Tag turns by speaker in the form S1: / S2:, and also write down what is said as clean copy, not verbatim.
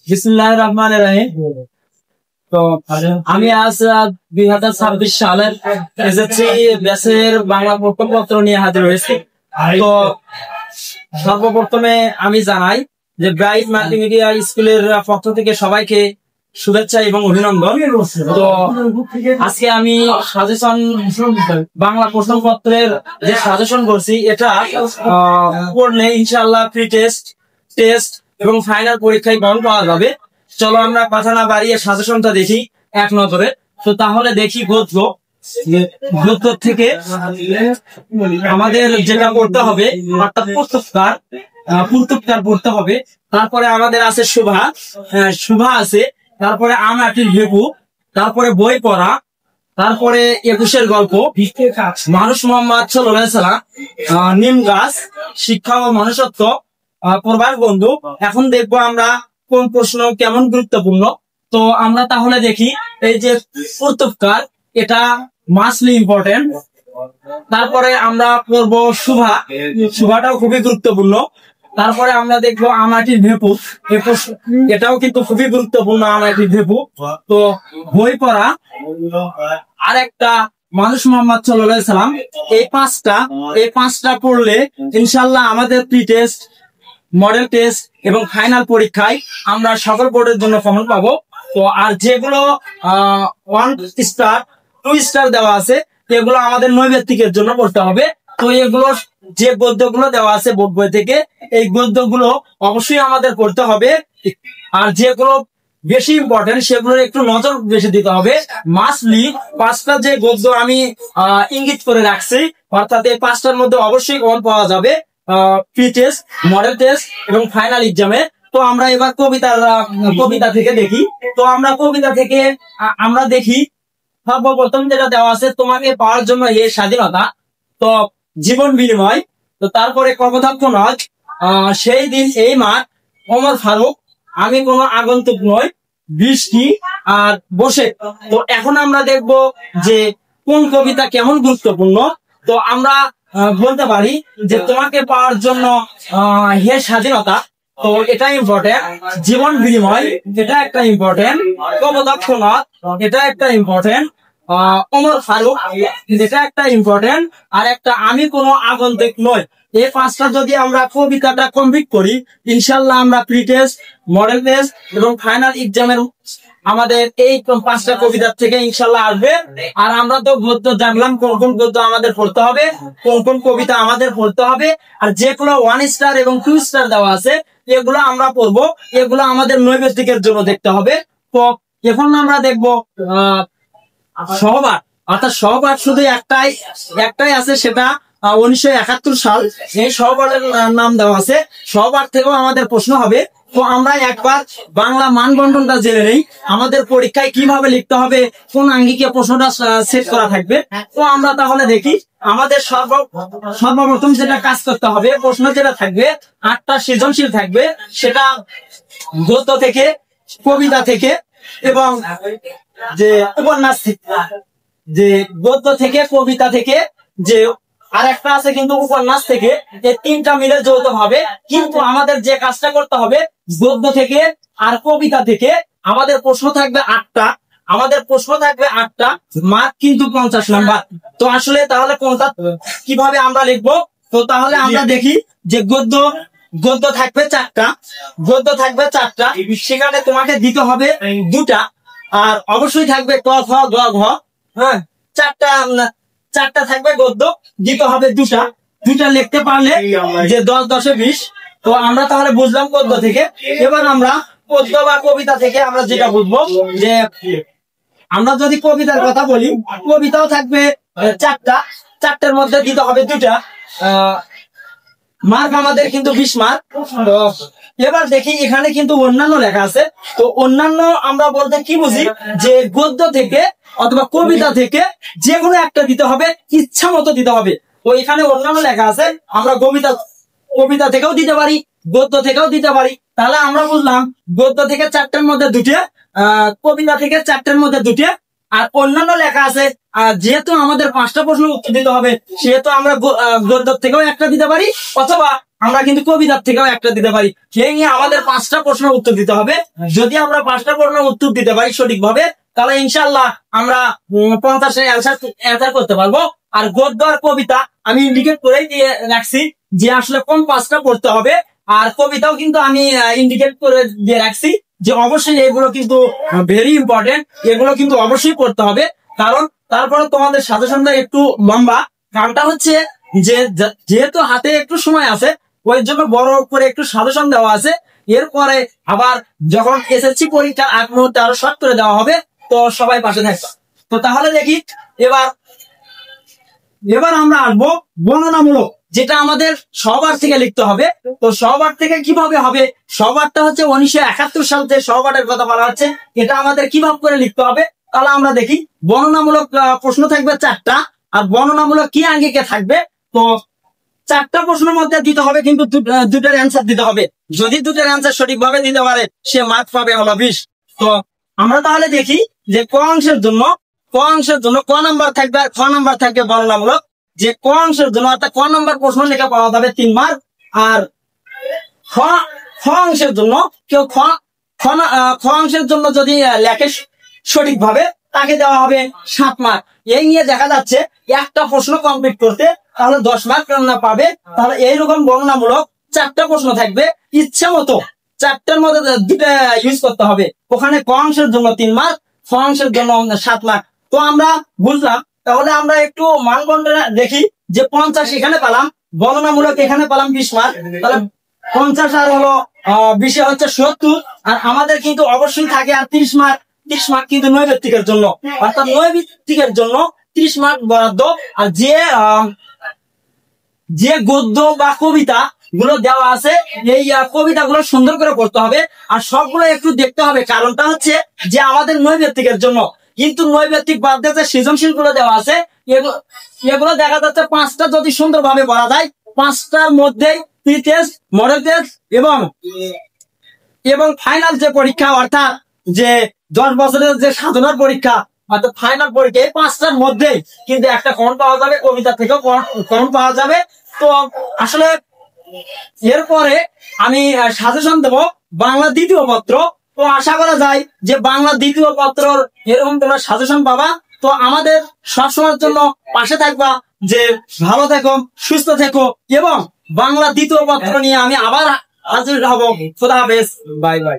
S1: বিসমিল্লাহির রহমানির রহিম। তো আমি আজ 2026 সালের এসএসসি ব্যাচের বাংলা প্রশ্নপত্র নিয়ে হাজির হয়েছি। তো সর্বপ্রথমে আমি জানাই যে ব্রাইট মাল্টিমিডিয়া স্কুলের পক্ষ থেকে সবাইকে শুভেচ্ছা এবং অভিনন্দন। তো আজকে আমি সাজেশন বাংলা প্রশ্নপত্রের যে সাজেশন করছি এটা পড়লে ইনশাআল্লাহ প্রি টেস্ট এবং ফাইনাল পরীক্ষায় গ্রহণ পাওয়া যাবে। চলো আমরা কথা না বাড়িয়ে সাজেশনটা দেখি এক নজরে। তো তাহলে দেখি গদ্য থেকে আমাদের যেটা করতে হবে অর্থাৎ পুস্তককার পড়তে হবে। তারপরে আমাদের আছে শুভা আছে, তারপরে আমাটির ভেপু, তারপরে বই পড়া, তারপরে 21-এর গল্প, মানুষ মোহাম্মদ সাল্লাল্লাহু আলাইহি সাল্লাম, নিম গাছ, শিক্ষা ও মনুষ্যত্ব, প্রবাস বন্ধু। এখন দেখবো আমরা কোন প্রশ্ন কেমন গুরুত্বপূর্ণ। তো আমরা তাহলে দেখি এই যে পুস্তককার, এটা মাস্টলি ইম্পর্টেন্ট। তারপরে আমরা পড়বো শুভাটাও খুবই গুরুত্বপূর্ণ। তারপরে আমরা দেখবো আমাটির ভেপু, এটাও কিন্তু খুবই গুরুত্বপূর্ণ আমাটির ভেপু। তো বই পড়া, আর একটা মানুষ মোহাম্মদ সাল্লাল্লাহু আলাইহি সাল্লাম। এই পাঁচটা পড়লে ইনশাআল্লাহ আমাদের প্রি টেস্ট, মডেল টেস্ট এবং ফাইনাল পরীক্ষায় আমরা সকল বোর্ডের জন্য কমন পাবো। তো আর যেগুলো 1 স্টার 2 স্টার দেওয়া আছে এগুলো আমাদের নৈবেত্তিকের জন্য পড়তে হবে। তো এগুলো যে গদ্যগুলো দেওয়া আছে বোর্ড বই থেকে, এই গদ্যগুলো অবশ্যই আমাদের পড়তে হবে। আর যেগুলো বেশি ইম্পর্টেন্ট সেগুলোর একটু নজর বেশি দিতে হবে। মাস্টলি 5টা যে গদ্য আমি ইঙ্গিত করে রাখছি, অর্থাৎ এই 5টার মধ্যে অবশ্যই কমন পাওয়া যাবে প্রি টেস্ট, মডেল টেস্ট এবং ফাইনাল এক্সামে। তো আমরা এবার কবিতা থেকে দেখি। তো আমরা কবিতা থেকে আমরা দেখি সর্বপ্রথম যেটা দেওয়া আছে, তোমাকে পাওয়ার জন্য এই স্বাধীনতা, তো জীবন বিনিময়। তো তারপরে কপোতাক্ষ নদ, সেই দিন এই মাঠ, ওমর ফারুক, আমি কোনো আগন্তুক নই, বৃষ্টি, আর বসে। তো এখন আমরা দেখব যে কোন কবিতা কেমন গুরুত্বপূর্ণ। তো আমরা বলতে পারি যে তোমাকে পাওয়ার জন্য হে স্বাধীনতা, তো এটা ইম্পর্টেন্ট। জীবন বিনিময়, এটা একটা ইম্পর্টেন্ট। কপোতাক্ষ নদ, এটা একটা ইম্পর্টেন্ট। ওমর ফারুক, এটা একটা ইম্পর্টেন্ট। আর একটা আমি কোনো আগন্তুক নই। এই 5টা যদি আমরা কবিতাটা কমপ্লিট করি ইনশাল্লাহ আমরা প্রি টেস্ট, মডেল টেস্ট এবং ফাইনাল এক্সামের আমাদের এই 5টা কবিতার থেকে ইনশাল্লাহ আসবে। আর আমরা তো গদ্য জানলাম কোন কোন গদ্য আমাদের পড়তে হবে, কোন কোন কবিতা আমাদের পড়তে হবে। আর যেগুলো 1 স্টার এবং 2 স্টার দেওয়া আছে এগুলো আমরা পড়বো, এগুলো আমাদের নৈবেত্তিকের জন্য দেখতে হবে। তো এখন আমরা দেখবো সহপাঠ, অর্থাৎ সহপাঠ শুধু একটাই আছে, সেটা 1971 সাল। এই সহপাঠের নাম দেওয়া আছে। সহপাঠ থেকেও আমাদের প্রশ্ন হবে। তো আমরা একবার বাংলা মানবন্ধনটা জেনে নেই, আমাদের পরীক্ষায় কিভাবে লিখতে হবে, কোন আঙ্গিকে প্রশ্নটা সেট করা থাকবে। তো আমরা তাহলে দেখি আমাদের সর্বপ্রথম যেটা কাজ করতে হবে, প্রশ্ন যেটা থাকবে 8টা সৃজনশীল থাকবে, সেটা গদ্য থেকে, কবিতা থেকে এবং যে উপন্যাস থেকে, যে গদ্য থেকে, কবিতা থেকে, যে আর একটা আছে কিন্তু উপন্যাস থেকে। এই 3টা মিলে যৌথ হবে। কিন্তু আমাদের যে কাজটা করতে হবে, গদ্য থেকে আর কবিতা থেকে আমাদের প্রশ্ন থাকবে 8টা, মার্ক কিন্তু 50 নাম্বার। তো আসলে তাহলে কোনটা কিভাবে আমরা লিখবো? তো তাহলে আমরা দেখি যে গদ্য থাকবে 4টা, সেখানে তোমাকে দিতে হবে 2টা। আর অবশ্যই থাকবে ক, খ, গ, ঘ। হ্যাঁ, 4টা থাকবে গদ্য, দিতে হবে 2টা লিখতে পারলে যে 10 10 20। তো আমরা তাহলে বুঝলাম গদ্য থেকে। এবার আমরা পদ্য বা কবিতা থেকে আমরা যেটা বুঝবো, যে আমরা যদি কবিতার কথা বলি, কবিতাও থাকবে 4টার মধ্যে দিতে হবে 2টা। মার্ক আমাদের কিন্তু 20 মার্ক। এবার দেখি এখানে কিন্তু অন্যান্য লেখা আছে। তো অন্যান্য আমরা বলতে কি বুঝি, যে গদ্য থেকে অথবা কবিতা থেকে যে কোনো একটা দিতে হবে, ইচ্ছা মতো দিতে হবে। তো এখানে অন্যান্য লেখা আছে, আমরা কবিতা থেকেও দিতে পারি, গদ্য থেকেও দিতে পারি। তাহলে আমরা বুঝলাম গদ্য থেকে 4টার মধ্যে 2টে, কবিতা থেকে 4টার মধ্যে 2টে, আর অন্যান্য লেখা আছে। আর যেহেতু আমাদের 5টা প্রশ্ন উত্তর দিতে হবে, সেহেতু আমরা গদ্য থেকেও একটা দিতে পারি, অথবা আমরা কিন্তু কবিতার থেকেও একটা দিতে পারি। সেই নিয়ে আমাদের 5টা প্রশ্নের উত্তর দিতে হবে। যদি আমরা 5টা প্রশ্নের উত্তর দিতে পারি সঠিকভাবে, তাহলে ইনশাল্লাহ আমরা 50-এর অ্যান্সার করতে পারবো। আর গদ্য আর কবিতা আমি ইন্ডিকেট করেই দিয়ে রাখছি যে আসলে কোন 5টা পড়তে হবে। আর কবিতাও কিন্তু আমি ইন্ডিকেট করে দিয়ে রাখছি যে অবশ্যই এগুলো কিন্তু ভেরি ইম্পর্টেন্ট, এগুলো কিন্তু অবশ্যই পড়তে হবে। কারণ তারপরে তোমাদের সাজেশনটা একটু লম্বা, কারণটা হচ্ছে যে যেহেতু হাতে একটু সময় আছে, ওই জন্য বড় করে একটু সাজেশন দেওয়া আছে। এরপরে আবার যখন এসএসসি পরীক্ষার আগ মুহূর্তে আরো শর্ট করে দেওয়া হবে, তো সবাই পাশে থাকবে। তো তাহলে দেখি এবার আমরা আসবো বর্ণনামূলক, যেটা আমাদের সবার থেকে লিখতে হবে। তো সবার থেকে কিভাবে হবে? সবারটা হচ্ছে 1971 সাল থেকে সবারের কথা বলা হচ্ছে, এটা আমাদের কিভাবে করে লিখতে হবে। তাহলে আমরা দেখি, বর্ণনামূলক প্রশ্ন থাকবে 4টা, আর বর্ণনামূলক কি আঙ্গিকে থাকবে। তো 4টা প্রশ্নের মধ্যে দিতে হবে, কিন্তু দুটার অ্যান্সার দিতে হবে। যদি দুটার অ্যান্সার সঠিকভাবে দিতে পারে, সে মার্ক পাবে হলো 20। তো আমরা তাহলে দেখি যে ক অংশের জন্য ক নাম্বার থাকবে আর খ নাম্বার থাকবে বর্ণনামূলক। যে ক অংশের জন্য অর্থাৎ ক নাম্বার প্রশ্ন লেখা পাওয়া যাবে 3 মার্ক, আর খ অংশের জন্য কেউ খ অংশের জন্য যদি লেখে সঠিকভাবে, তাকে দেওয়া হবে 7 মার্ক। এই নিয়ে দেখা যাচ্ছে একটা প্রশ্ন কমপ্লিট করতে তাহলে 10 মার্ক পাবে। তাহলে এইরকম বর্ণনামূলক 4টা প্রশ্ন থাকবে, ইচ্ছা মতো 4টার মধ্যে 2টা ইউজ করতে হবে। ওখানে ক অংশের জন্য 3 মার্ক, খ অংশের জন্য 7 মার্ক। তো আমরা বুঝলাম। তাহলে আমরা একটু মানদণ্ড দেখি যে 50 এখানে পেলাম, বর্ণনামূলক এখানে পেলাম 20 মার্ক। তাহলে 50 আর হলো 20 হচ্ছে 70। আর আমাদের কিন্তু অবশ্যই থাকে আর 30 মার্ক। 30 মার্ক কিন্তু নৈর্ব্যক্তিকের জন্য, অর্থাৎ নৈর্ব্যক্তিকের জন্য 30 মার্ক বরাদ্দ। আর যে গদ্য বা কবিতা গুলো দেওয়া আছে, এই কবিতাগুলো সুন্দর করে পড়তে হবে। আর সবগুলো একটু দেখতে হবে, কারণটা হচ্ছে যে আমাদের নৈর্ব্যক্তিকের জন্য। কিন্তু নৈর্ব্যক্তিক বাদ দিয়ে যে সৃজনশীল গুলো দেওয়া আছে, এগুলো দেখা যাচ্ছে 5টা যদি সুন্দরভাবে পড়া যায়, 5টার মধ্যেই প্রি টেস্ট, মডেল টেস্ট এবং ফাইনাল যে পরীক্ষা, অর্থাৎ যে 10 বছরের যে সাধনার পরীক্ষা, অর্থাৎ ফাইনাল পরীক্ষা, এই 5টার মধ্যে কিন্তু একটা কমন পাওয়া যাবে, কবিতা থেকেও কমন পাওয়া যাবে। তো আসলে এরপরে আমি সাজেশন দেব বাংলা দ্বিতীয় পত্র। তো আশা করা যায় যে বাংলা দ্বিতীয় পত্র এরকম তোমরা সাজেশন পাবা। তো আমাদের সবসময়ের জন্য পাশে থাকবা, যে ভালো থেকো, সুস্থ থেকো, এবং বাংলা দ্বিতীয় পত্র নিয়ে আমি আবার হাজির হব। খোদা হাফেজ, বাই বাই।